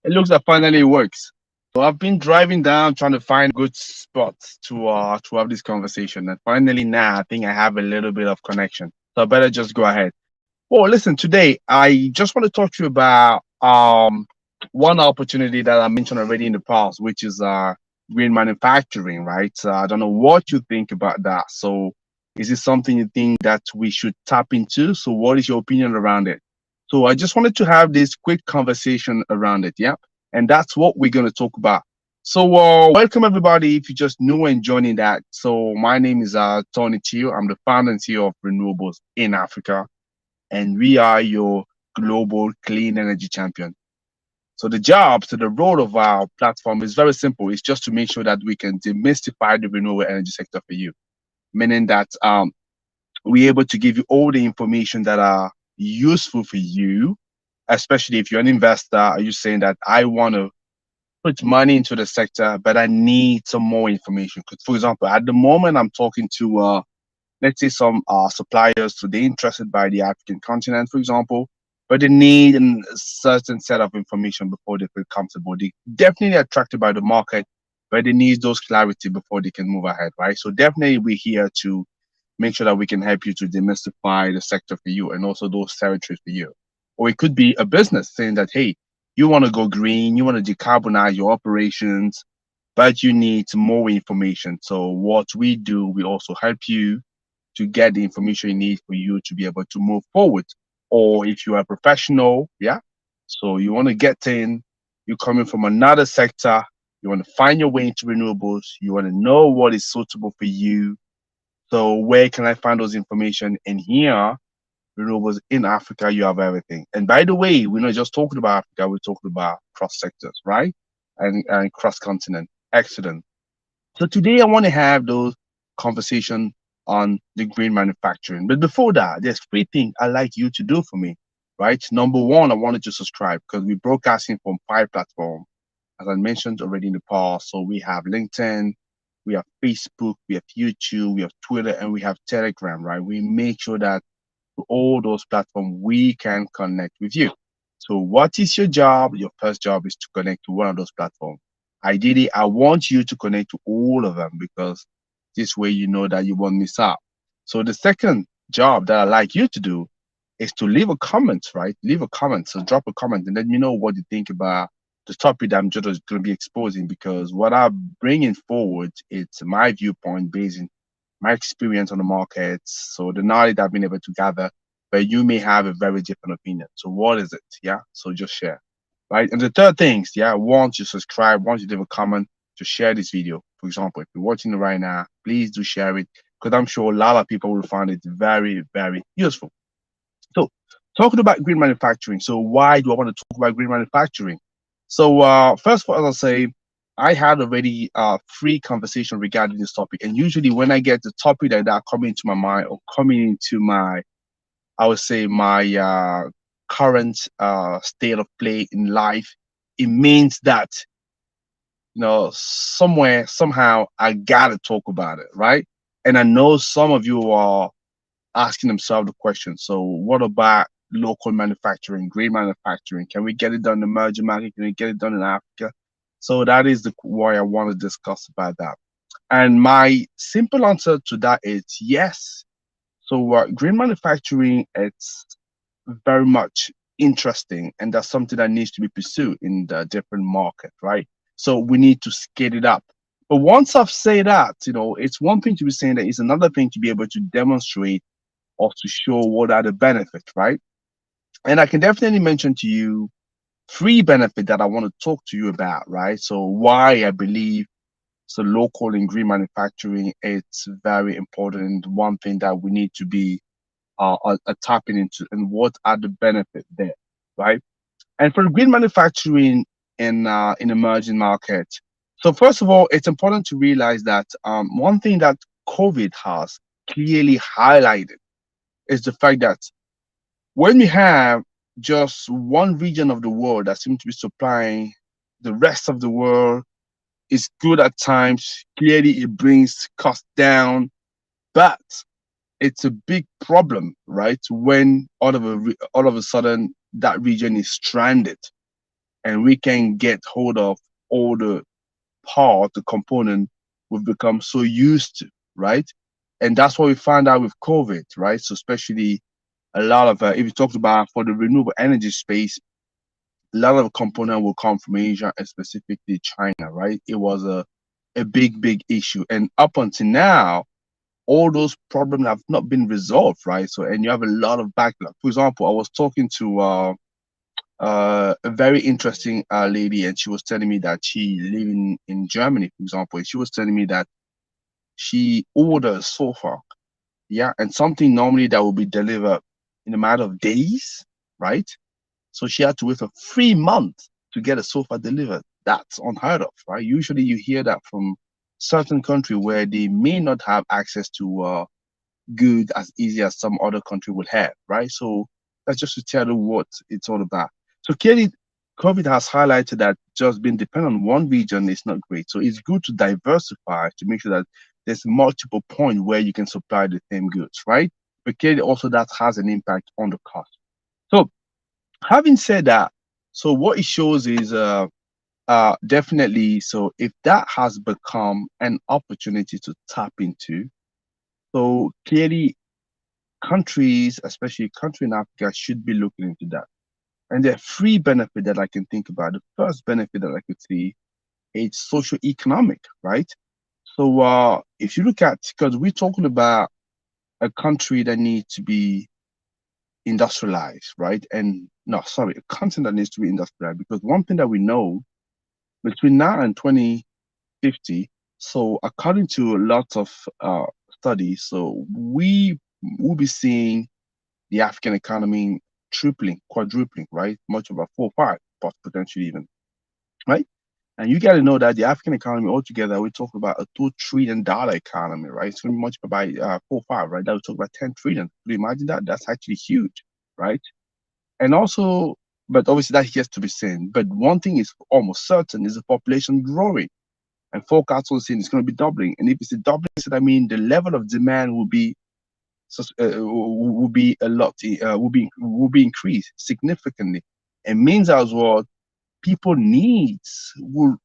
It looks like finally it works. So I've been driving down trying to find a good spot to have this conversation. And finally now I think I have a little bit of connection. So I better just go ahead. Well, listen, today I just want to talk to you about one opportunity that I mentioned already in the past, which is green manufacturing, right? I don't know what you think about that. So is it something you think that we should tap into? So what is your opinion around it? So I just wanted to have this quick conversation around it, yeah? And that's what we're going to talk about. So welcome everybody if you just new and joining that. So my name is Tony Teo. I'm the founder and CEO of Renewables in Africa, and we are your global clean energy champion. So the role of our platform is very simple. It's just to make sure that we can demystify the renewable energy sector for you, meaning that we're able to give you all the information that are useful for you, especially if you're an investor. Are you saying that I want to put money into the sector, but I need some more information? Because, for example, at the moment, I'm talking to let's say some suppliers, so they're interested by the African continent, for example, but they need a certain set of information before they feel comfortable. They definitely attracted by the market, but they need those clarity before they can move ahead, right? So definitely we're here to make sure that we can help you to demystify the sector for you and also those territories for you. Or it could be a business saying that, hey, you want to go green, you want to decarbonize your operations, but you need more information. So what we do, we also help you to get the information you need for you to be able to move forward. Or if you are a professional, yeah, so you want to get in, you're coming from another sector, you want to find your way into renewables, you want to know what is suitable for you. So where can I find those information? And here, renewables in Africa, you have everything. And by the way, we're not just talking about Africa, we're talking about cross sectors, right? And cross continent. Excellent. So today I want to have those conversation on the green manufacturing. But before that, there's three things I like you to do for me, right? Number one, I wanted to subscribe because we're broadcasting from five platforms, as I mentioned already in the past. So we have LinkedIn, we have Facebook, we have YouTube, we have Twitter, and we have Telegram, right? We make sure that to all those platforms we can connect with you. So what is your job? Your first job is to connect to one of those platforms. Ideally, I want you to connect to all of them because this way you know that you won't miss out. So the second job that I like you to do is to leave a comment, right? Leave a comment. So drop a comment and let me know what you think about the topic that I'm just going to be exposing, because what I'm bringing forward, it's my viewpoint based on my experience on the markets, so the knowledge I've been able to gather, but you may have a very different opinion. So what is it? Yeah. So just share. Right. And the third things, yeah, once you subscribe, once you leave a comment, to share this video. For example, if you're watching it right now, please do share it because I'm sure a lot of people will find it very, very useful. So talking about green manufacturing. So why do I want to talk about green manufacturing? So first of all, I'll say I had already free conversation regarding this topic. And usually when I get the topic like that coming into my mind or coming into my, I would say my current state of play in life, it means that, somewhere, somehow I gotta talk about it, right? And I know some of you are asking themselves the question, so what about local manufacturing, green manufacturing? Can we get it done in the emerging market? Can we get it done in Africa? So that is the why I want to discuss about that. And my simple answer to that is yes. So green manufacturing, it's very much interesting, and that's something that needs to be pursued in the different market, right? So we need to scale it up. But once I've said that, it's one thing to be saying that, it's another thing to be able to demonstrate or to show what are the benefits, right? And I can definitely mention to you three benefits that I want to talk to you about, right? So why I believe so local and green manufacturing, it's very important. One thing that we need to be tapping into, and what are the benefits there, right? And for green manufacturing in emerging markets. So first of all, it's important to realize that one thing that COVID has clearly highlighted is the fact that when you have just one region of the world that seems to be supplying the rest of the world, is good at times. Clearly, it brings costs down, but it's a big problem, right? When all of a sudden that region is stranded, and we can get hold of all the part, the component we've become so used to, right? And that's what we found out with COVID, right? So especially a lot of, if you talked about for the renewable energy space, a lot of component will come from Asia and specifically China, right? It was a big issue. And up until now, all those problems have not been resolved, right? So, and you have a lot of backlog. For example, I was talking to a very interesting lady, and she was telling me that she living in Germany, for example. She was telling me that she ordered a sofa, yeah, and something normally that will be delivered in a matter of days, right? So she had to wait for 3 months to get a sofa delivered. That's unheard of, right? Usually you hear that from certain country where they may not have access to good as easy as some other country would have, right? So that's just to tell you what it's all about. So clearly, COVID has highlighted that just being dependent on one region is not great. So it's good to diversify to make sure that there's multiple points where you can supply the same goods, right? But clearly also that has an impact on the cost. So having said that, so what it shows is definitely, so if that has become an opportunity to tap into, so clearly countries, especially country in Africa, should be looking into that. And there are three benefits that I can think about. The first benefit that I could see is social economic, right? So if you look at, because we're talking about a country that needs to be industrialized, right? And no, sorry, a continent that needs to be industrialized. Because one thing that we know between now and 2050, so according to lots of studies, so we will be seeing the African economy tripling, quadrupling, right? Much about 4 or 5, but potentially even, right? And you got to know that the African economy altogether, we're talking about a $2 trillion economy, right? It's going to be much by 4 or 5, right? That we're talking about 10 trillion. Could you imagine that? That's actually huge, right? And also, but obviously that has to be seen. But one thing is almost certain is the population growing. And forecasts are saying it's going to be doubling. And if it's a doubling, so that means the level of demand will be will be a lot, will be increased significantly. It means as well people needs will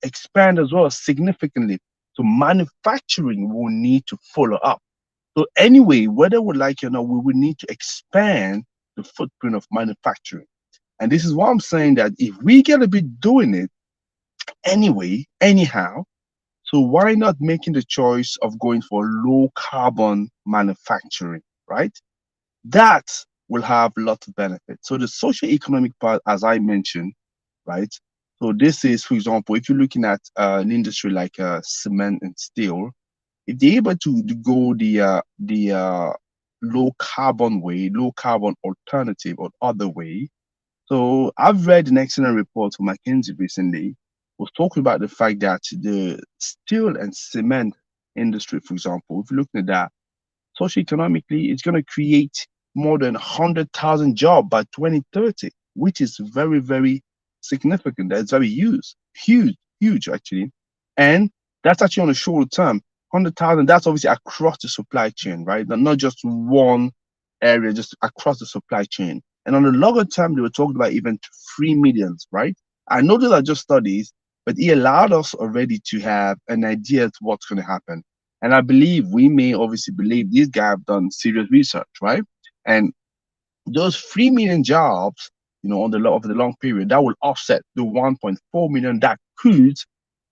expand as well significantly. So manufacturing will need to follow up. So anyway, whether we like it or not, we will need to expand the footprint of manufacturing. And this is why I'm saying that if we get to be doing it anyway, anyhow, so why not making the choice of going for low carbon manufacturing, right? That will have lots of benefits. So the social economic part, as I mentioned, right? So this is, for example, if you're looking at an industry like cement and steel, if they're able to go the low carbon way, low carbon alternative or other way. So I've read an excellent report from McKinsey recently, was talking about the fact that the steel and cement industry, for example, if you're looking at that, socioeconomically, it's going to create more than 100,000 jobs by 2030, which is very significant. That's very huge actually. And that's actually on a short term. 100,000, that's obviously across the supply chain, right? Not just one area, just across the supply chain. And on the longer term, they were talking about even 3 millions, right? I know those are just studies, but it allowed us already to have an idea of what's going to happen. And I believe we may obviously believe these guys have done serious research, right? And those 3 million jobs, on the over the long period, that will offset the 1.4 million that could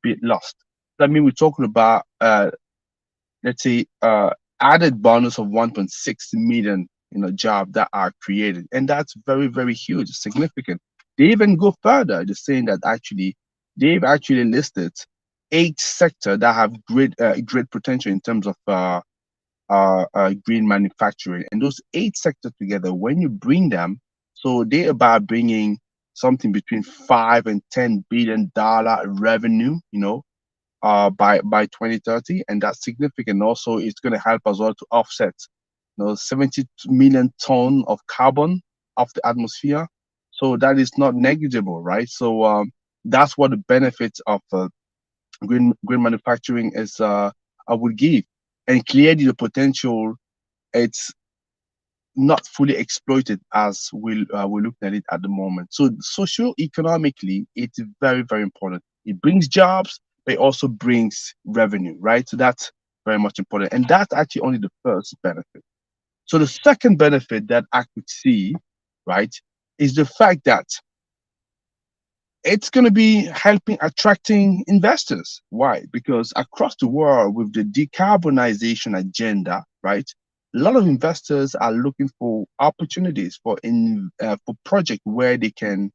be lost. That means we're talking about, let's say, added bonus of 1.6 million, job that are created, and that's very huge, significant. They even go further. They're saying that actually they've actually listed 8 sectors that have great potential in terms of green manufacturing. And those 8 sectors together, when you bring them, so they're about bringing something between 5 and 10 billion dollar revenue, by 2030, and that's significant. Also, it's going to help us all to offset, 70 million ton of carbon of the atmosphere. So that is not negligible, right? So that's what the benefits of green manufacturing is. I would give, and clearly the potential. It's not fully exploited as we're looking at it at the moment. So socio-economically, it's very, very important. It brings jobs, but it also brings revenue, right? So that's very much important. And that's actually only the first benefit. So the second benefit that I could see, right, is the fact that it's going to be helping attracting investors. Why? Because across the world, with the decarbonization agenda, right, a lot of investors are looking for opportunities for projects where they can,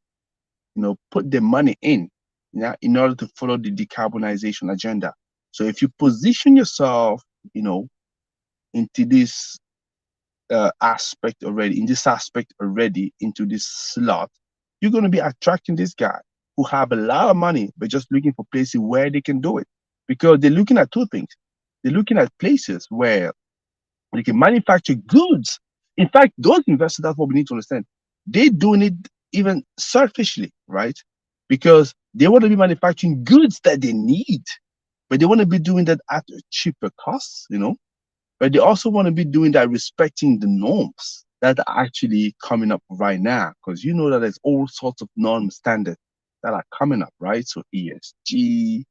put their money in, yeah, in order to follow the decarbonization agenda. So if you position yourself, you know, into this aspect already, into this slot, you're going to be attracting this guy who have a lot of money, but just looking for places where they can do it. Because they're looking at two things. They're looking at places where they can manufacture goods. In fact, those investors, that's what we need to understand. They're doing it even selfishly, right? Because they want to be manufacturing goods that they need, but they want to be doing that at a cheaper cost. But they also want to be doing that respecting the norms that are actually coming up right now. Because you know that there's all sorts of norm standards that are coming up, right? So ESG,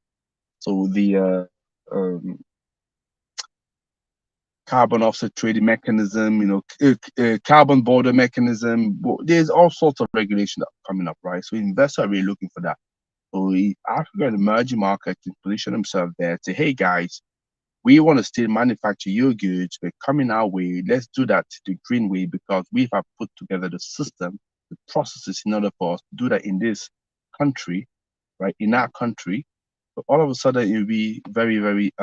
so the um, carbon offset trading mechanism, carbon border mechanism. There's all sorts of regulation that are coming up, right? So investors are really looking for that. So if Africa and emerging markets can position themselves there, say, hey guys, we want to still manufacture your goods, but coming our way, let's do that the green way because we have put together the system, the processes in order for us to do that in this country, right? In our country. But all of a sudden, it will be very, very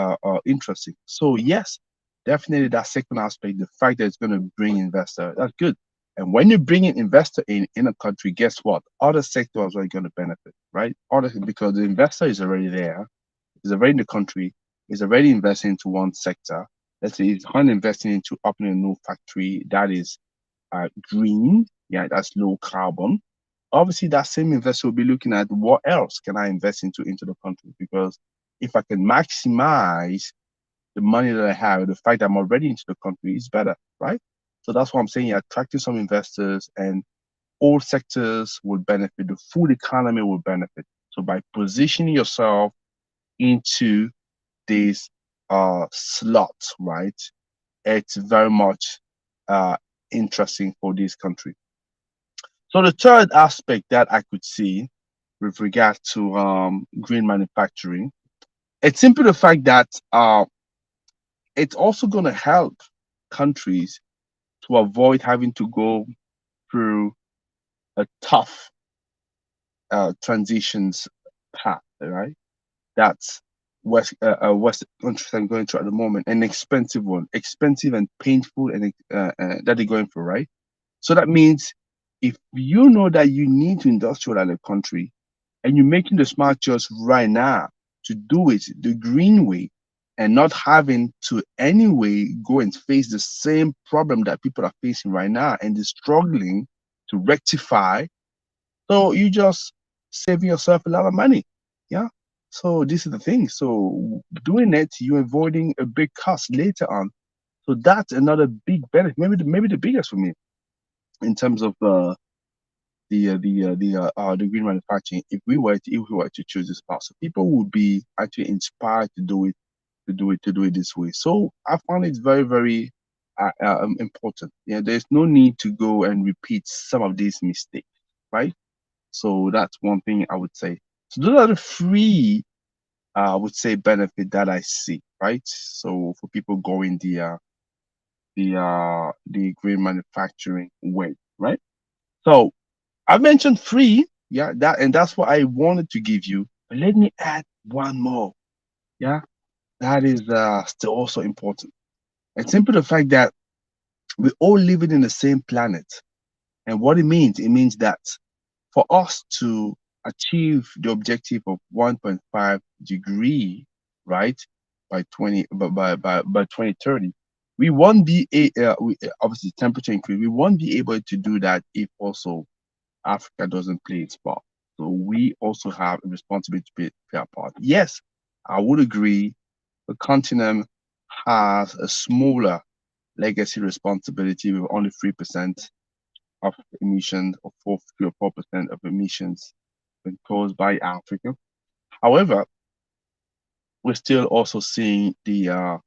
interesting. So, yes, definitely that second aspect, the fact that it's going to bring investor, that's good. And when you bring an investor in a country, guess what? Other sectors are going to benefit, right? Because the investor is already there, is already in the country, is already investing into one sector. Let's say he's investing into opening a new factory that is green, yeah, that's low carbon. Obviously, that same investor will be looking at what else can I invest into the country, because if I can maximize the money that I have, the fact that I'm already into the country is better, right? So that's what I'm saying. You're attracting some investors, and all sectors will benefit. The food economy will benefit. So by positioning yourself into this slot, right? It's very much interesting for this country. So the third aspect that I could see with regard to green manufacturing, it's simply the fact that it's also going to help countries to avoid having to go through a tough transitions path, right? That's West countries are going through at the moment, an expensive one, expensive and painful, and that they're going through, right? So that means if you know that you need to industrialize a country and you're making the smart choice right now to do it the green way and not having to anyway go and face the same problem that people are facing right now and they're struggling to rectify, so you just saving yourself a lot of money. Yeah. So this is the thing. So doing it, you're avoiding a big cost later on. So that's another big benefit, maybe the biggest for me in terms of the green manufacturing. If we were to choose this path, so people would be actually inspired to do it this way. So I found it very, very important. Yeah, there's no need to go and repeat some of these mistakes, right? So that's one thing I would say. So those are the three, I would say, benefit that I see, right? So for people going the green manufacturing way, right? So I mentioned three, yeah, that's what I wanted to give you. But let me add one more, yeah, that is still also important. It's simply the fact that we're all living in the same planet, and what it means that for us to achieve the objective of 1.5 degree, right, by 2030, we won't be obviously temperature increase. We won't be able to do that if also Africa doesn't play its part. So we also have a responsibility to play our part. Yes, I would agree. The continent has a smaller legacy responsibility with only 3% of emissions or 4% of emissions been caused by Africa. However, we're still also seeing the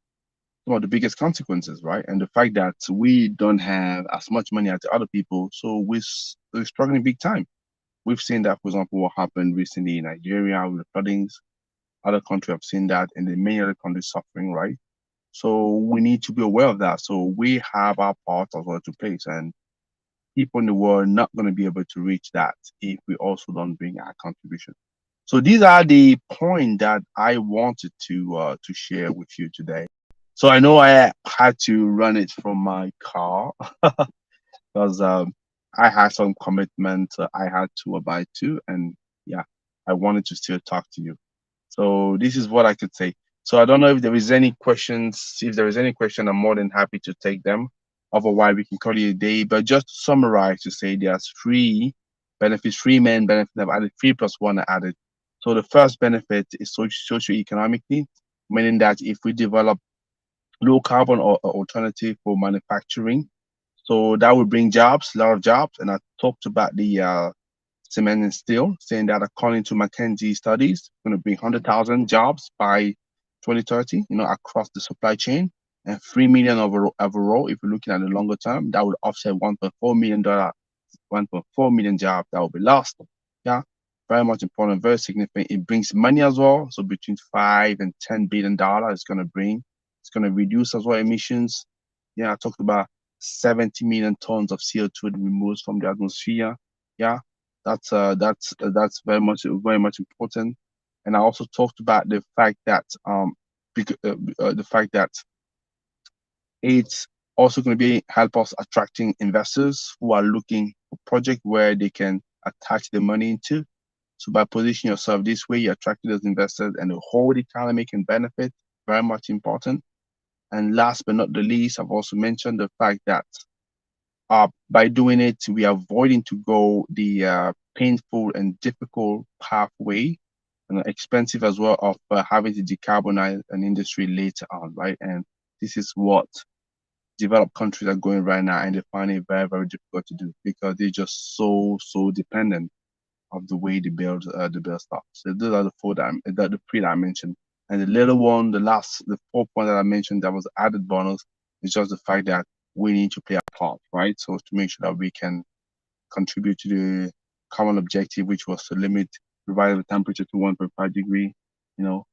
some of the biggest consequences, right? And the fact that we don't have as much money as the other people, so we're struggling big time. We've seen that, for example, what happened recently in Nigeria with the floodings. Other countries have seen that, and then many other countries suffering, right? So we need to be aware of that. So we have our part as well to play, and people in the world are not going to be able to reach that if we also don't bring our contribution. So these are the points that I wanted to share with you today. So I know I had to run it from my car because I had some commitment I had to abide to, and yeah, I wanted to still talk to you. So this is what I could say. So I don't know if there is any questions. If there is any question, I'm more than happy to take them. Otherwise, we can call it a day. But just to summarize, to say there's three benefits, three main benefits. I've added three plus one I added. So the first benefit is socio-economically, meaning that if we develop low carbon or alternative for manufacturing, so that will bring jobs, a lot of jobs. And I talked about the cement and steel, saying that according to McKinsey studies, it's going to bring 100,000 jobs by 2030, across the supply chain, and 3 million overall. If you're looking at the longer term, that would offset $1.4 million jobs that will be lost. Yeah, very much important, very significant. It brings money as well. So between $5 and $10 billion it's going to bring. It's going to reduce as well emissions. Yeah, I talked about 70 million tons of CO2 removed from the atmosphere. Yeah, that's very much important. And I also talked about the fact that the fact that it's also going to be help us attracting investors who are looking for project where they can attach the money into. So by positioning yourself this way, you attract those investors, and the whole economy can benefit. Very much important. And last but not the least, I've also mentioned the fact that by doing it, we are avoiding to go the painful and difficult pathway and expensive as well of having to decarbonize an industry later on, right? And this is what developed countries are going right now, and they find it very, very difficult to do because they're just so dependent of the way they build stuff. So those are the three that I mentioned. And the little one, the fourth one that I mentioned that was added bonus is just the fact that we need to play our part, right? So to make sure that we can contribute to the common objective, which was to limit the rise of the temperature to 1.5 degree, you know,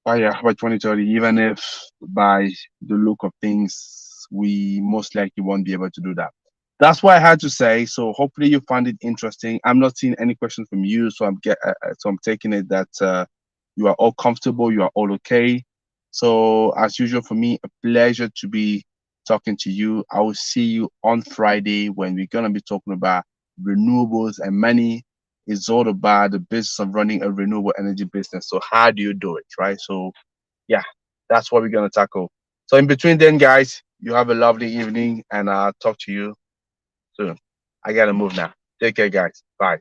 by 2030, even if by the look of things, we most likely won't be able to do that. That's what I had to say. So hopefully you find it interesting. I'm not seeing any questions from you, so I'm taking it that you are all comfortable, you are all okay. So as usual for me, a pleasure to be talking to you. I will see you on Friday when we're gonna be talking about renewables and money. It's all about the business of running a renewable energy business. So how do you do it, right? So yeah, that's what we're gonna tackle. So in between then, guys, you have a lovely evening, and I'll talk to you soon. I gotta move now. Take care, guys. Bye.